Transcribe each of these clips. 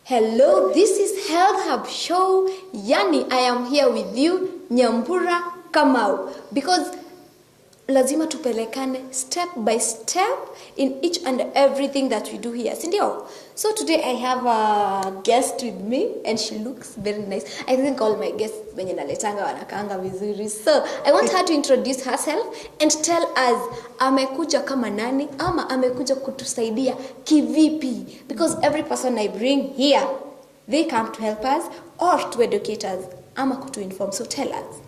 Hello, this is Health Hub Show. Yani, I am here with you, Nyambura Kamau, because lazima tupelekane step by step in each and everything that we do here, sindio? So today I have a guest with me and she looks very nice. I think all my guests wenye naletanga wanakaanga vizuri. So I want her to introduce herself and tell us amekuja kama nani ama amekuja kutusaidia kivipi, because every person I bring here, they come to help us or to educate us ama kutu inform. So tell us.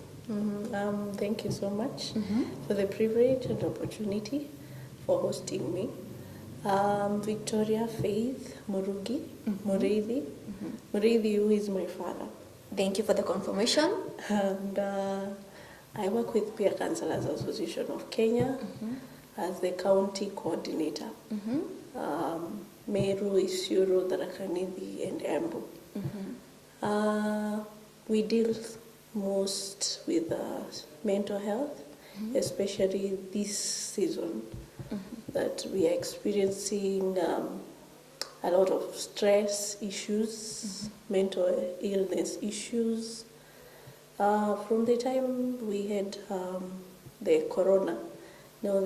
Thank you so much for the privilege and opportunity for hosting me. Victoria Faith Murugi, Mureithi. Mureithi, who is my father. Thank you for the confirmation. And I work with Peer Counselors Association of Kenya as the county coordinator. Meru, Isiolo, Tharaka Nithi, and Embu. We deal most with mental health, especially this season that we are experiencing a lot of stress issues, mental illness issues. From the time we had the corona, now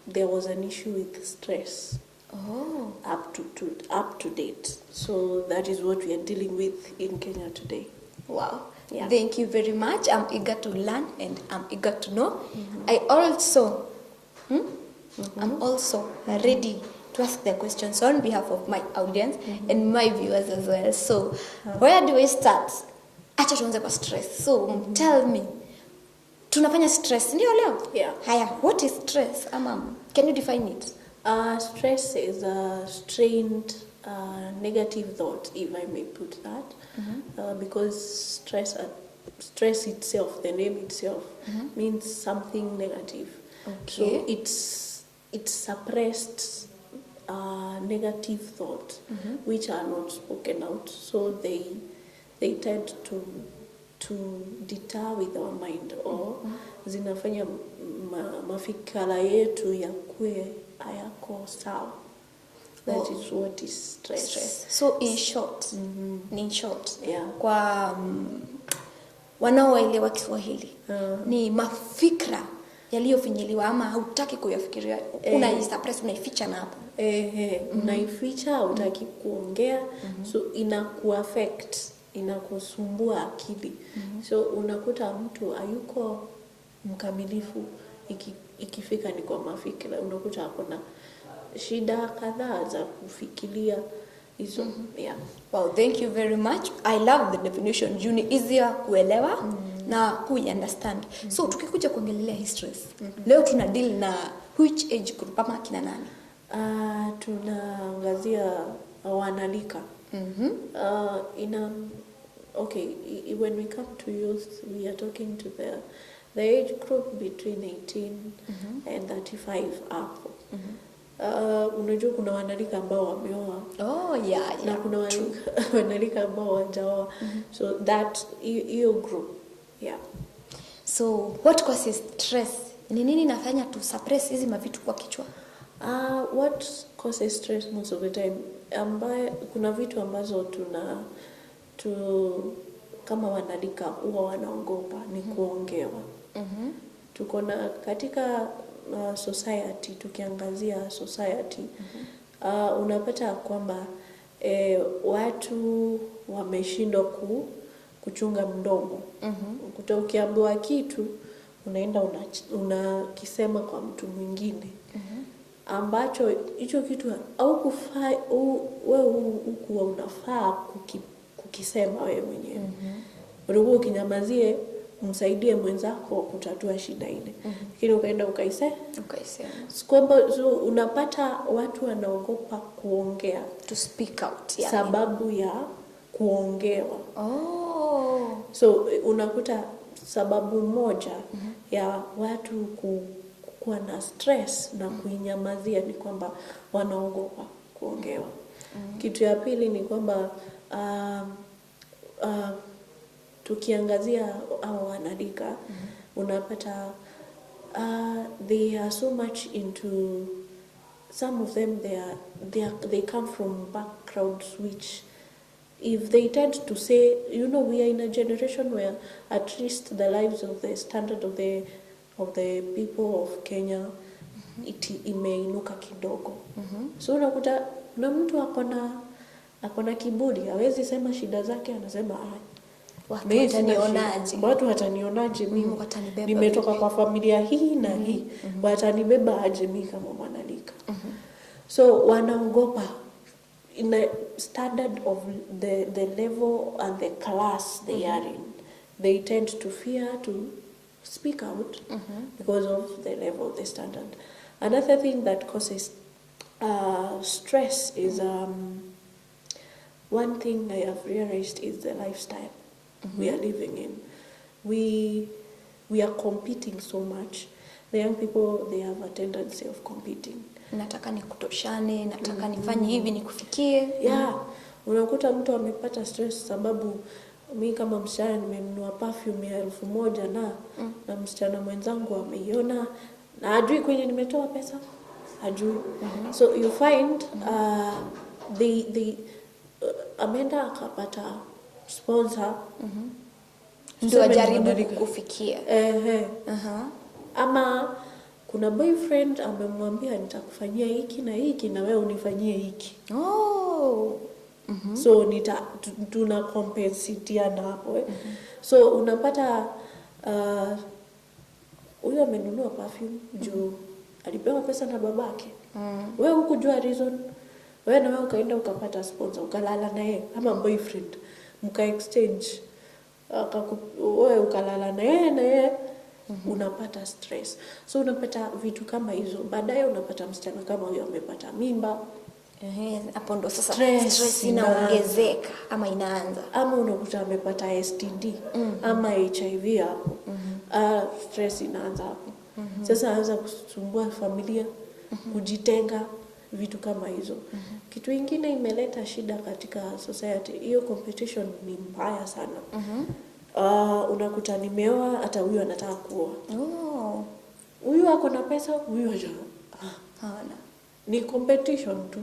there was an issue with stress. Up to date. So that is what we are dealing with in Kenya today. Wow. Yeah. Thank you very much. I'm eager to learn and I'm eager to know. I also, I'm also ready to ask the questions on behalf of my audience and my viewers as well. So, where do we start? Acha tuanze kwa stress. So, tell me, tunafanya stress ndio leo? Yeah. Haya, what is stress? Can you define it? Stress is a strained negative thought, if I may put that, because stress itself, the name itself, means something negative. Okay. So it's suppressed negative thoughts, which are not spoken out. So they tend to deter with our mind, or zinafanya mafikira yetu yakue hayako sawa. That is what is stress. So in short, Yeah. kwa wanaoelewa Kiswahili, ni mafikra yaliyofinyiliwa ama hautaki kuyafikiria, unaisuppress, unaificha na hapo. Unaificha, hutaki kuongea, so inakuaffect, inakusumbua akili. So unakuta mtu hayuko mkamilifu ikifika ni kwa mafikira, unakuta hakuna shida kadhaa za kufikiria hizo. Yeah. Wow, thank you very much. I love the definition. Juni easier kuelewa na understand. So tukikuja kuongelea hii stress. Leo tuna deal na which age group ama kina nani? Tunaangazia wanalika. Okay, when we come to youth, we are talking to the age group between 18 and 35 up. Unajua kuna wanalika ambao wameoa. Na kuna wanalika ambao hawajaoa. So that your group. Yeah. So what causes stress? Ni nini inafanya tu suppress hizi mavitu kwa kichwa? What causes stress most of the time? Kuna vitu ambazo kama wanalika huwa wanaogopa ni kuongewa. Tuko na katika society, tukiangazia society, unapata kwamba watu wameshindwa kuchunga mdomo. Ukiambiwa kitu unaenda unakisema kwa mtu mwingine, ambacho hicho kitu au kufaa wewe hukuwa unafaa kukisema wewe mwenyewe. Ulikuwa ukinyamazie msaidie mwenzako kutatua shida ile, lakini ukaenda ukaisema. So unapata watu wanaogopa kuongea, to speak out, yeah, sababu ya kuongewa. So unakuta sababu moja ya watu kuwa na stress na kuinyamazia ni kwamba wanaogopa kuongewa. Kitu ya pili ni kwamba tukiangazia au wanalika, unapata they are so much into, some of them they come from backgrounds which if they tend to say, we are in a generation where at least the lives of the standard of the people of Kenya imeinuka kidogo. So unakuta na mtu akona kiburi, hawezi sema shida zake, anasema watu watanionaje mimi, nimetoka kwa familia hii na hii, watanibeba aje mimi kama mwanalika. So wanaogopa in the standard of the level and the class they are in. They tend to fear to speak out because of the level, the standard. Another thing that causes stress is one thing I have realized is the lifestyle we are living in. We are competing so much. The young people, they have a tendency of competing. Nataka nikutoshane, nataka nifanye hivi nikufikie. Yeah. Unakuta mtu amepata stress sababu mimi kama msichana nimenunua perfume ya 1,000 na msichana mwenzangu ameiona na hajui kwenye nimetoa pesa. Hajui. So you find ameenda akapata sponsor ndio ajaribu kukufikia. Ama kuna boyfriend amemwambia nitakufanyia hiki na hiki na wewe unifanyie hiki. So tuna compensatiana hapo. So unapata huyo amenunua perfume juu alipewa pesa na babake. Wewe hukujua reason. Wewe na wewe ukaenda ukapata sponsor, ukalala na yeye kama boyfriend, mka exchange, wewe ukalala na yeye unapata stress. So unapata vitu kama hizo. Baadaye unapata msichana kama huyo amepata mimba. Hapo ndo sasa stress inaongezeka ama inaanza. Ama unakuta amepata STD ama HIV hapo. Stress inaanza hapo. Sasa anza kusumbua familia, kujitenga, vitu kama hizo. Kitu kingine imeleta shida katika society, hiyo competition ni mbaya sana. Unakuta nimeoa, hata huyu anataka kuoa. Huyu ako na pesa, huyu hana. Ni competition tu.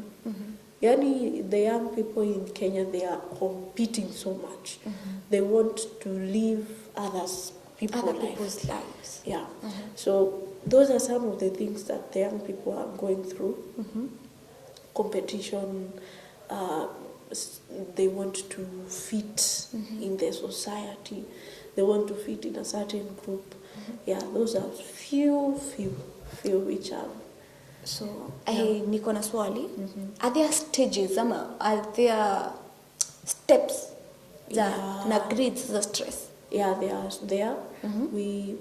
Yani the young people in Kenya, they are competing so much. They want to live other people's lives. Yeah. So those are some of the things that the young people are going through. Competition, they want to fit in the society. They want to fit in a certain group. Yeah, those are few which are. So, niko na swali. Are there stages ama are there steps na grades the stress? Yeah, they are there.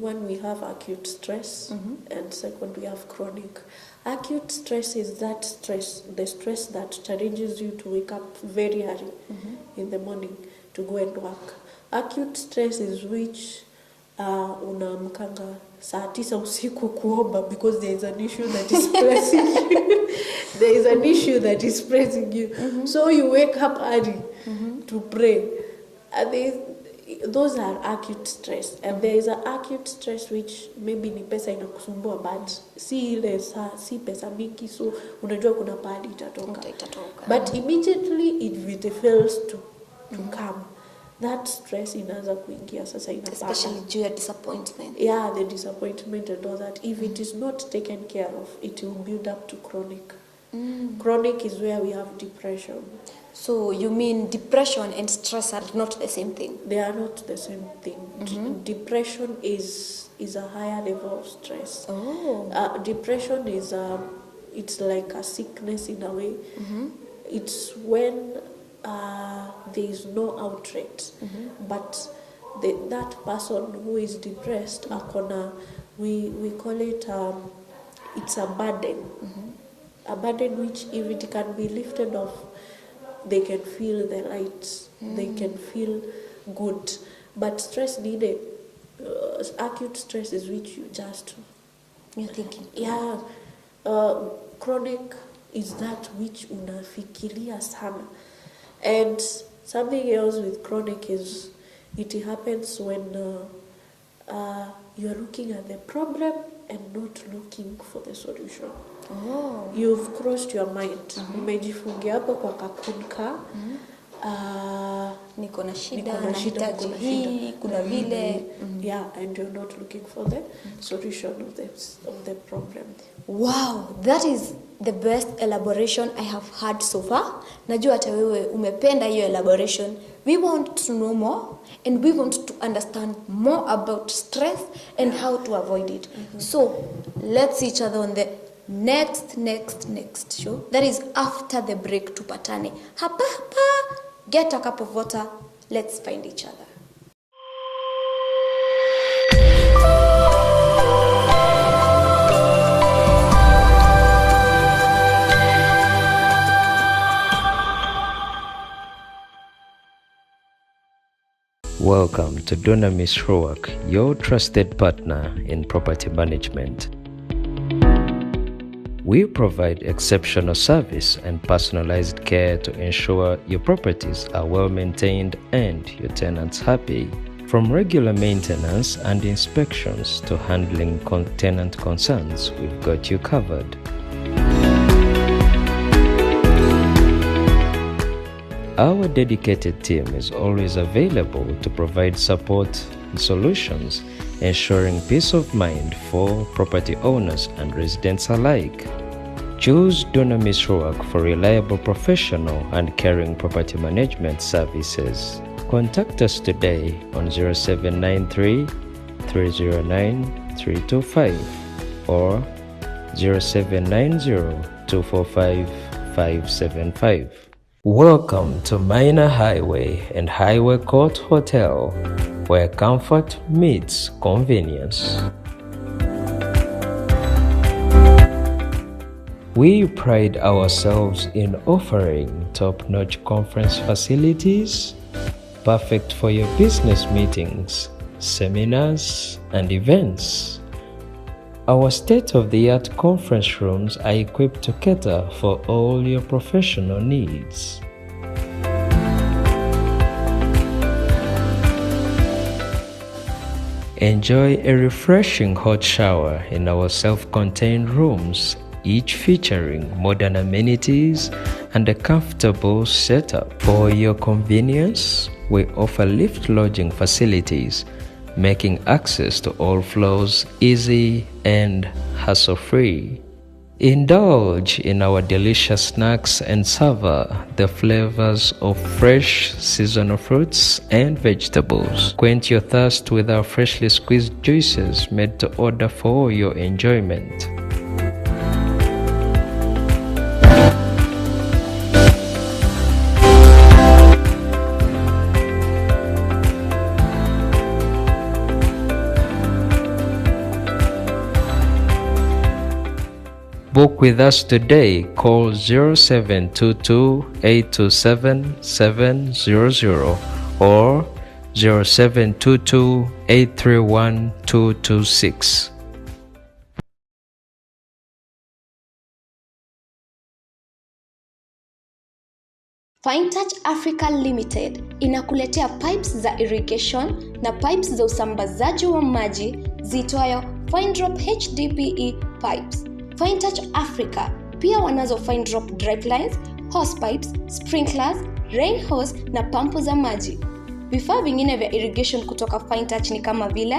When we have acute stress, and second we have chronic. Acute stress is the stress that challenges you to wake up very early in the morning to go and work. Acute stress is which unaamkanga saa 9 usiku kuomba because there is an issue that is pressing you. There is an issue that is pressing you. So you wake up early to pray. And those are acute stress. And there is an acute stress which maybe ni pesa inakusumbua but si pesa mingi, so unajua kuna pahali itatoka. But immediately it fails to come. That stress inaanza kuingia sasa inapata. Especially due to disappointment. Yeah, the disappointment and all that. If it is not taken care of, it will build up to chronic. Chronic is where we have depression. So you mean depression and stress are not the same thing? They are not the same thing. Depression is a higher level of stress. Depression is it's like a sickness in a way. It's when there is no outlet, but that person who is depressed, we call it it's a burden. A burden which if it can be lifted off, they can feel the light, they can feel good. But stress needed, acute stress is which you're thinking. Yeah, chronic is that which unafikiria sana. And something else with chronic is it happens when you're looking at the problem and not looking for the solution. You've crossed your mind. Umejifungia hapo kwa kakunka. niko na shida, niko na shida, nahitaji hii, kuna vile. Yeah, and you're not looking for the solution of the problem. Wow, that is the best elaboration I have heard so far. Najua hata wewe umependa hiyo elaboration. We want to know more and we want to understand more about stress and how to avoid it. So, let's see each other on the next show. That is after the break, tupatane. Hapa, get a cup of water. Let's find each other. Welcome to Dunamis Roark, your trusted partner in property management. We provide exceptional service and personalized care to ensure your properties are well maintained and your tenants happy. From regular maintenance and inspections to handling tenant concerns, we've got you covered. Our dedicated team is always available to provide support and solutions, ensuring peace of mind for property owners and residents alike. Choose Dunamis Roark for reliable, professional and caring property management services. Contact us today on 0793 309 325 or 0790 245 575. Welcome to Minor Highway and Highway Court Hotel, where comfort meets convenience. We pride ourselves in offering top-notch conference facilities, perfect for your business meetings, seminars, and events. Our state-of-the-art conference rooms are equipped to cater for all your professional needs. Enjoy a refreshing hot shower in our self-contained rooms, each featuring modern amenities and a comfortable setup. For your convenience, we offer lift lodging facilities, making access to all floors easy and hassle-free. Indulge in our delicious snacks and savor the flavors of fresh seasonal fruits and vegetables. Quench your thirst with our freshly squeezed juices made to order for your enjoyment. Book with us today. Call 0722-827-700 or 0722-831-226. Fine Touch Africa Limited inakuletea pipes za irrigation na pipes za usambazaji wa maji ziitwayo Fine Drop HDPE pipes. Fine Touch Africa pia wanazo Fine Drop drip lines, hose pipes, sprinklers, rain hose na pampu za maji. Vifaa vingine vya irrigation kutoka Fine Touch ni kama vile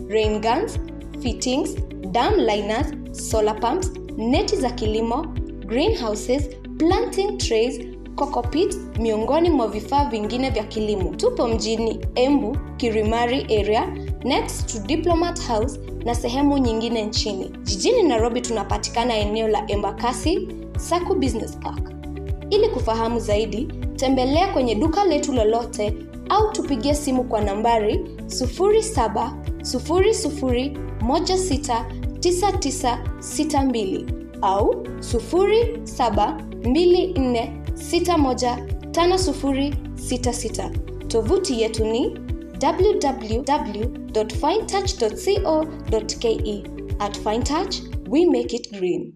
rain guns, fittings, dam liners, solar pumps, neti za kilimo, greenhouses, planting trays, coco pits, miongoni mwa vifaa vingine vya kilimo. Tupo mjini Embu, Kirimari area, next to Diplomat House na sehemu nyingine nchini. Jijini Nairobi tunapatikana eneo la Embakasi, Saku Business Park. Ili kufahamu zaidi, tembelea kwenye duka letu lolote au tupigie simu kwa nambari 0700169962 au 0724615066. Tovuti yetu ni www.finetouch.co.ke. At Fine Touch, we make it green.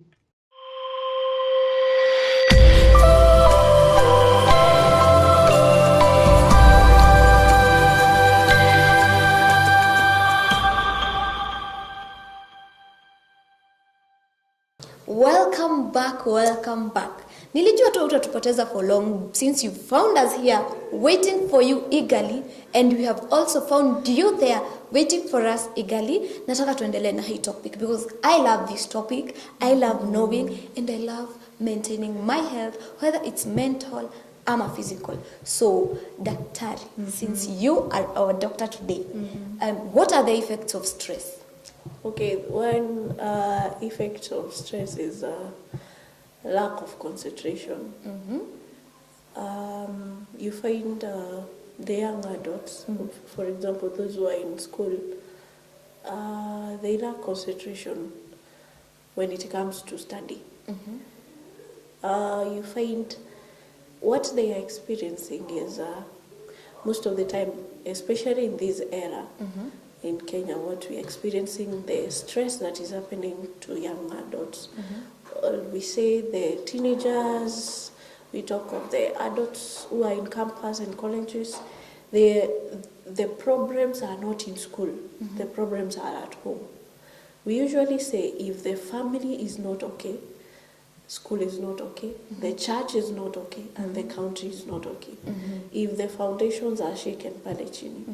Welcome back. Nilijua tu utatupoteza for long since you found us here waiting for you eagerly and we have also found you there waiting for us eagerly. Nataka tuendelee na hii topic because I love this topic. I love knowing and I love maintaining my health, whether it's mental ama physical. So, daktari, since you are our doctor today, what are the effects of stress? Okay, one effect of stress is lack of concentration. You find the young adults, for example, those who are in school, they lack concentration when it comes to study. You find what they are experiencing is most of the time, especially in this era in Kenya, what we are experiencing, the stress that is happening to young adults. We say the teenagers, we talk of the adults who are in campus and colleges. The problems are not in school, the problems are at home. We usually say if the family is not okay, school is not okay, the church is not okay, and the country is not okay. If the foundations are shaken pale chini,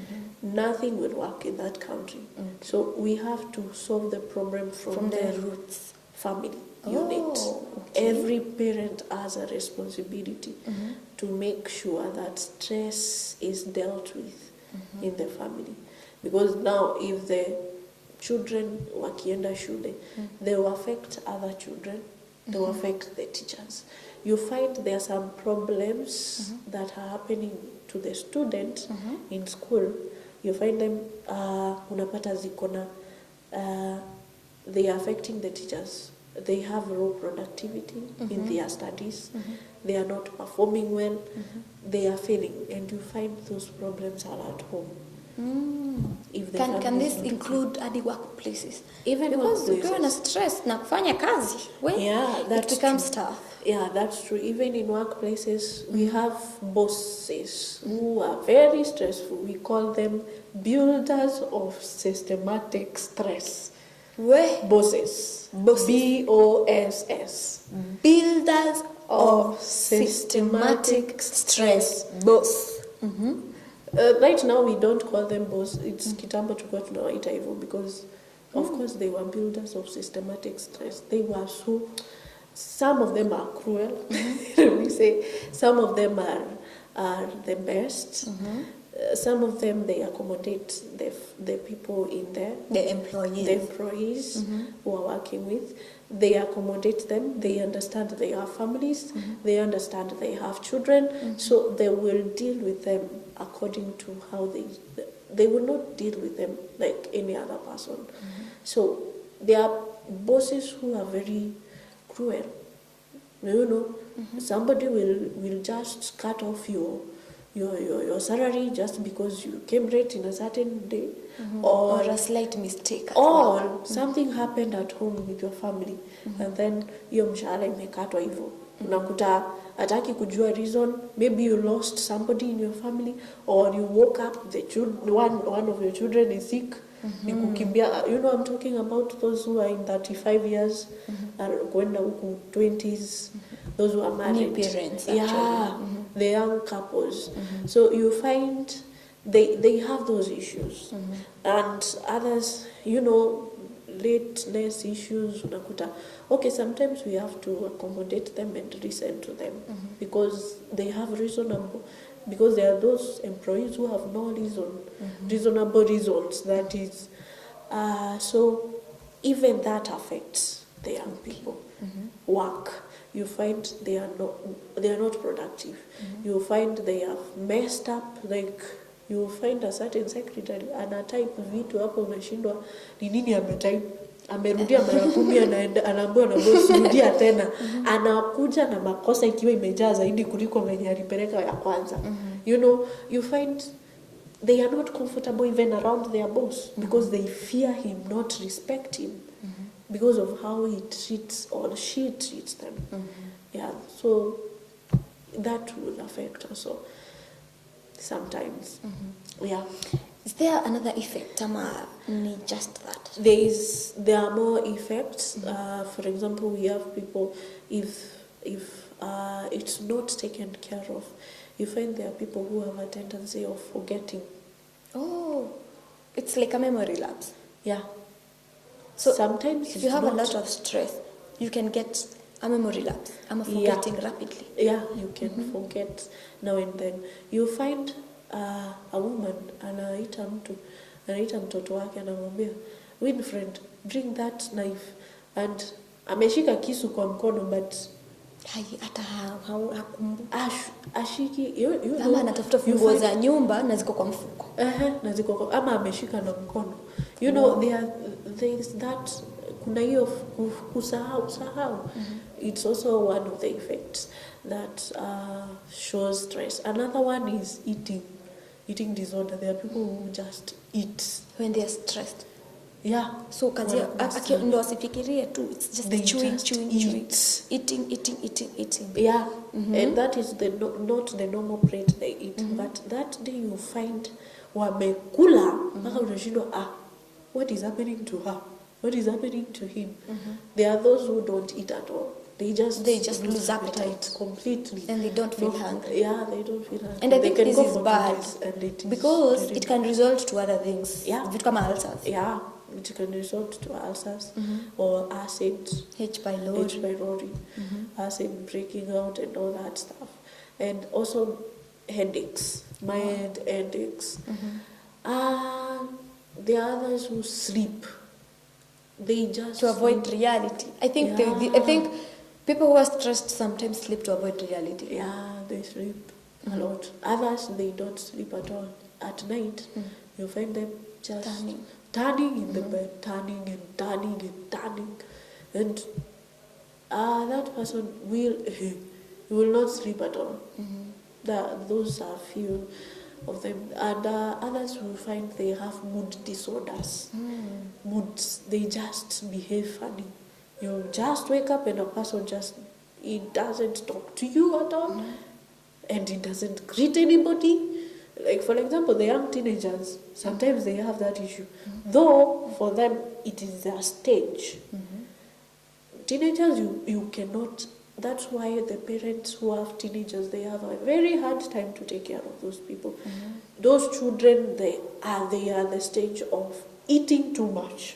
nothing will work in that country. So we have to solve the problem from the roots. Family unit. Okay. Every parent has a responsibility to make sure that stress is dealt with in the family. Because now if the children wakienda shule, they will affect other children, they will affect the teachers. You find there are some problems that are happening to the student in school. You find them, unapata zikona, they are affecting the teachers. They have low productivity in their studies. They are not performing well. They are failing. And you find those problems are at home. If the Can family this is not include hadi workplaces? Even because workplaces. ukiwa na stress na kufanya kazi, Yeah, it that's becomes true. tough. Yeah, that's true. Even in workplaces, we have bosses who are very stressful. We call them builders of systematic stress. Bosses. B-O-S-S. Builders Of systematic stress. Boss. Right now, we don't call them boss. It's kitambo tulikuwa tunawaita hivyo because, of course, they were builders of systematic stress. They were so... Some of them are cruel. We say some of them are the best. Some of them, they accommodate the people in there. The employees. The employees who are working with. They accommodate them. They understand they have families. They understand they have children. So they will deal with them according to how they will not deal with them like any other person. So there are bosses who are very cruel. You know, somebody will just cut off your salary just because you came late in a certain day, or a slight mistake. or something happened at home with your family, and then hiyo mshahara imekatwa hivyo. Unakuta hataki kujua reason. Maybe you lost somebody in your family, or you woke up, one of your children is sick. Nikukimbia, you know, I'm talking about those who are in 35 years, kwenda huku 20s, those who are married. New parents, actually. Yeah, the young couples. So you find they have those issues. And others, you know, lateness issues, unakuta. Okay, sometimes we have to accommodate them and listen to them because they have reasonable... Because there are those employees who have no reasonable reasons. That is, so even that affects the young people. Work, you find they are not productive. You find they have messed up. Like you find a certain secretary ana type vitu hapo unashindwa ni nini ametype. Amerudia mara 10 anaambiwa na boss rudia tena. Anakuja na makosa ikiwa imejaa zaidi kuliko venye alipeleka ya kwanza. You know, you find they are not comfortable even around their boss because they fear him, not respect him because of how he treats or she treats them. Yeah, so that will affect also sometimes. Yeah. Is there another effect, ama ni just that? There are more effects. For example, we have people, if it's not taken care of, you find there are people who have a tendency of forgetting. Oh, it's like a memory lapse. Yeah. So Sometimes if it's you have a not- lot of stress, you can get a memory lapse. I'm forgetting rapidly. Yeah, you can forget now and then. You find a woman anaita mtoto wake anamwambia, Winfred, bring that knife, and ameshika kisu kwa mkono but Hata hakumbuki. ashiki Kama anatafuta funguo za nyumba na ziko kwa mfuko. na ziko ama ameshika na mkono. You know, there is that, kuna hiyo kusahau. It's also one of the effects that shows stress. Another one is eating disorder. There are people who just eat When they are stressed. yeah. So kazi ndo asifikirie tu, it's just They chewing, just chewing. Eating. Yeah, and that is not the normal plate they eat. But that day you find wamekula mpaka unashindwa what is happening to her? What is happening to him? There are those who don't eat at all. They just lose appetite completely. And they don't feel hungry. Yeah, they don't feel hungry. And I They think can this go is for 2 bad days and it is because very it can result to other things. Yeah. Vitu kama ulcers. Yeah, it can result to ulcers or acid. H. pylori. Acid breaking out and all that stuff, and also headaches, mild headaches. There are others who sleep. They just To avoid reality. I think I think people who are stressed sometimes sleep to avoid reality. Yeah, they sleep a lot. Others, they don't sleep at all. At night, you find them just turning in the bed, turning. And that person will not sleep at all. Those are few of them. And others will find they have mood disorders. Moods, they just behave funny. You just wake up and a person he doesn't talk to you at all. And he doesn't greet anybody. Like, for example, the young teenagers, sometimes they have that issue. Though, for them, it is their stage. Teenagers, you cannot... That's why the parents who have teenagers, they have a very hard time to take care of those people. Those children, they are the stage of eating too much.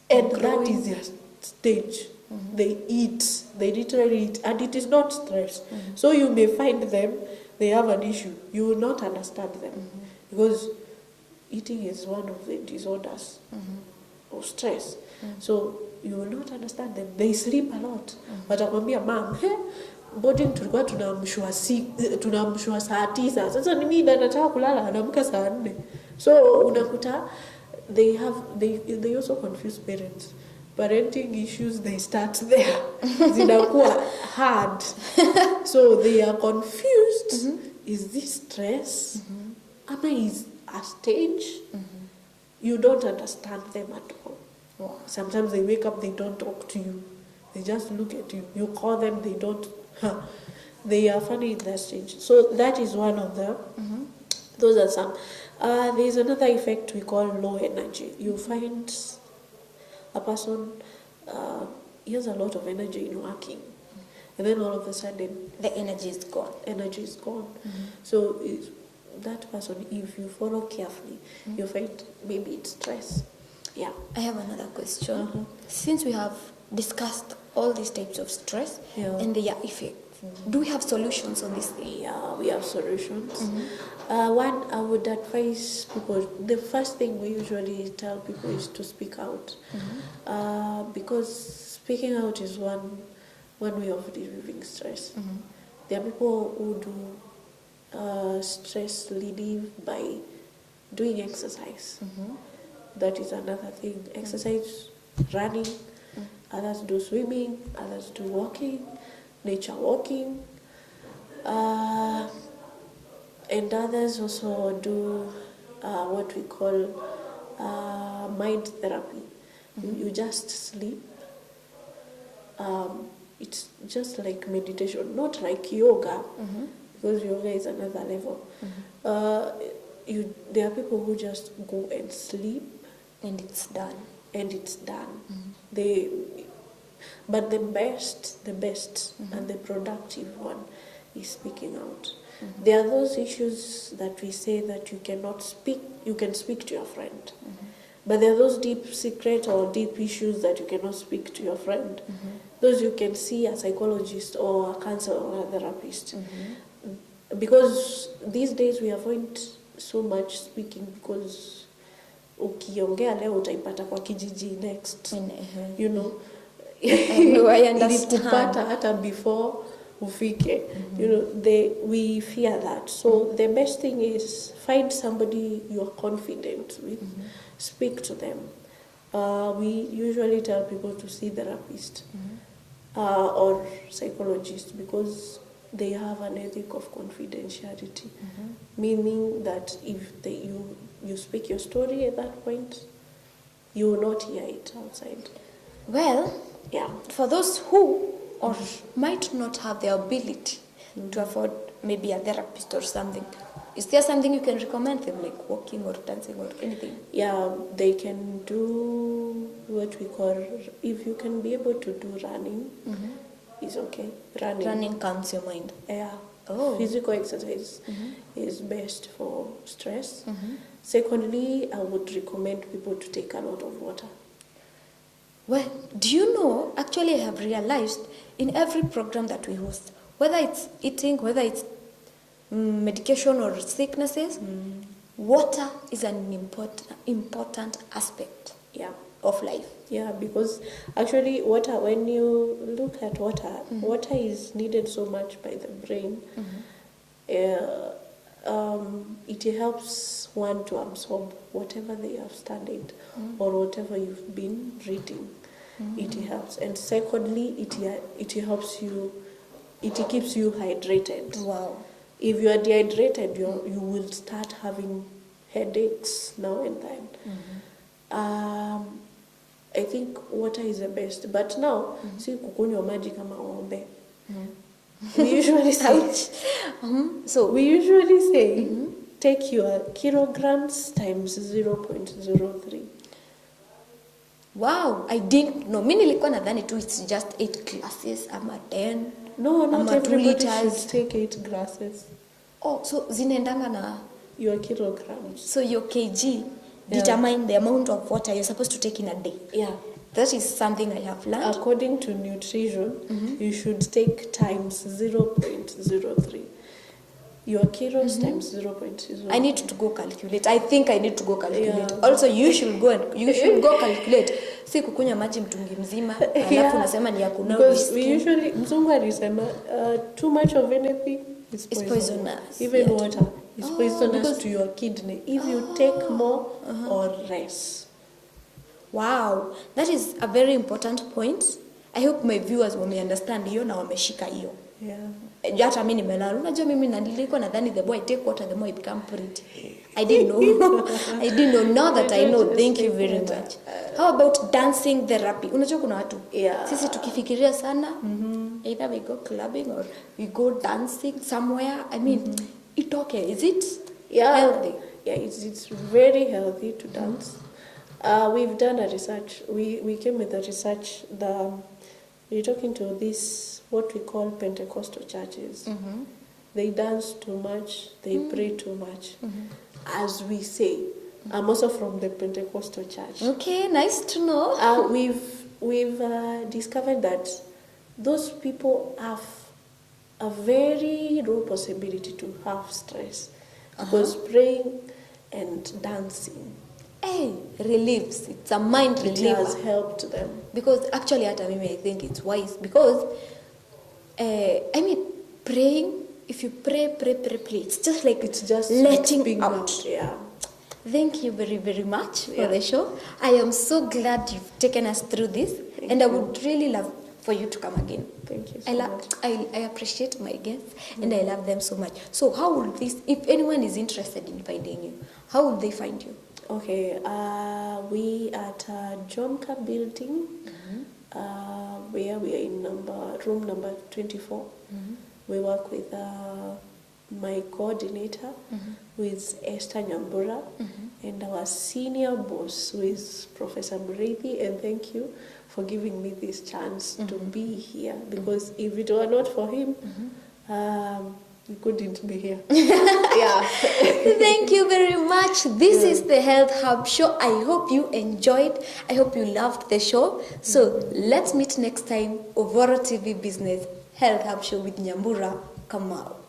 And that is their stage. They eat. They literally eat. And it is not stress. So you may find them, they have an issue. You will not understand them. Because eating is one of the disorders of stress. So you will not understand them. They sleep a lot. Watakwambia, mom, boarding tulikuwa tunamshua saa 9. Sasa ni mimi nataka kulala, anaamka saa 4. So unakuta they also confuse parents. Parenting issues, they start there. Zinakuwa hard. So they are confused. Is this stress? Ama is a stage? You don't understand them at all. Wow. Sometimes they wake up, they don't talk to you. They just look at you. You call them, they don't. They are funny in that stage. So that is one of them. Those are some. There's another effect we call low energy. You find a person, he has a lot of energy in working. And then all of a sudden, The energy is gone. energy is gone. So that person, if you follow carefully, you find maybe it's stress. Yeah. I have another question. Since we have discussed all these types of stress and their effects, do we have solutions on this thing? Yeah, we have solutions. One, I would advise people, the first thing we usually tell people is to speak out. Because speaking out is one way of relieving stress. There are people who do stress relief by doing exercise. That is another thing. Exercise, running, others do swimming, others do walking, nature walking, and others also do what we call mind therapy. You just sleep. It's just like meditation, not like yoga, because yoga is another level. There are people who just go and sleep. And it's done. And it's done. But the best and the productive one is speaking out. There are those issues that we say that you cannot speak, you can speak to your friend. But there are those deep secret or deep issues that you cannot speak to your friend. Those you can see a psychologist or a counselor or a therapist. Because these days we avoid so much speaking because ukiongea leo utaipata kwa kijiji next. You know. I understand. Ilikupata hata before ufike. You know, we fear that. So the best thing is find somebody you're confident with. Speak to them. We usually tell people to see therapist or psychologist because they have an ethic of confidentiality, meaning that if you speak your story at that point, you will not hear it outside. Well, Yeah. for those who or might not have the ability to afford maybe a therapist or something, is there something you can recommend them, like walking or dancing or anything? Yeah, they can do what we call, if you can be able to do running, is okay. Running calms your mind. Yeah. Oh. Physical exercise is best for stress. Secondly, I would recommend people to take a lot of water. Well, do you know, actually I have realized in every program that we host, whether it's eating, whether it's medication or sicknesses, water is an important aspect of life. Yeah, because actually water, when you look at water, water is needed so much by the brain. It helps one to absorb whatever they have studied or whatever you've been reading. It helps. And secondly, it helps you, it keeps you hydrated. Wow. If you are dehydrated, you will start having headaches now and then. I think water is the best. But now, si kukunywa maji kama ng'ombe. We usually say, So we usually say, take your kilograms times 0.03. wow, I didn't know. Mimi nilikuwa nadhani tu it's just 8 glasses ama 10. No, not Ama 2 everybody liters. should take 8 glasses. Oh, so zinaendanga na, Your kilograms. so your kg determine the amount of water you're supposed to take in a day. Yeah. That is something I have learned. According to nutrition, you should take times 0.03. Your kilos times 0.03. I need to go calculate. I think I need to go calculate. Yeah. Also, you should go calculate. Si kukunywa maji mtungi mzima, alafu unasema ni ya kunawa Because we skin. usually, mzungu alisema, too much of anything is It's poisonous. Even Yeah. water is poisonous because- to your kidney if you take more or less. Wow, that is a very important point. I hope my viewers wame understand hiyo na wameshika hiyo. Yeah. Hata mimi nimelala. Unajua mimi nilikuwa nadhani the more I take water the more I become pretty. I didn't know. I didn't know. Now that I know, thank you very much. How about dancing therapy? Unajua kuna watu. Yeah. Sisi tukifikiria sana, either we go clubbing or we go dancing somewhere. I mean, it's okay. Is it healthy? Yeah, it's very healthy to dance. We've done a research. We came with a research. We're talking to this, what we call Pentecostal churches. They dance too much. They pray too much. As we say, I'm also from the Pentecostal church. Okay, nice to know. We've discovered that those people have a very low possibility to have stress because praying and dancing, Hey, relieves. It's a mind it reliever. has helped them. Because actually, hata mimi, I think it's wise. Because, I mean, praying, if you pray, it's just like It's just letting speaking out. Yeah. Thank you very, very much for the show. I am so glad you've taken us through this. And I would really love for you to come again. Thank you so I much. appreciate my guests and I love them so much. So how would this, if anyone is interested in finding you, how would they find you? Okay, we at Jomka building, where we are in room number 24. We work with my coordinator, who is Esther Nyambura, and our senior boss, who is Professor Murithi, and thank you for giving me this chance to be here, because if it were not for him, we couldn't be here. Yeah. Thank you very much. This is the Health Hub Show. I hope you enjoyed. I hope you loved the show. So let's meet next time. Ovoro TV Business Health Hub Show with Nyambura Kamau.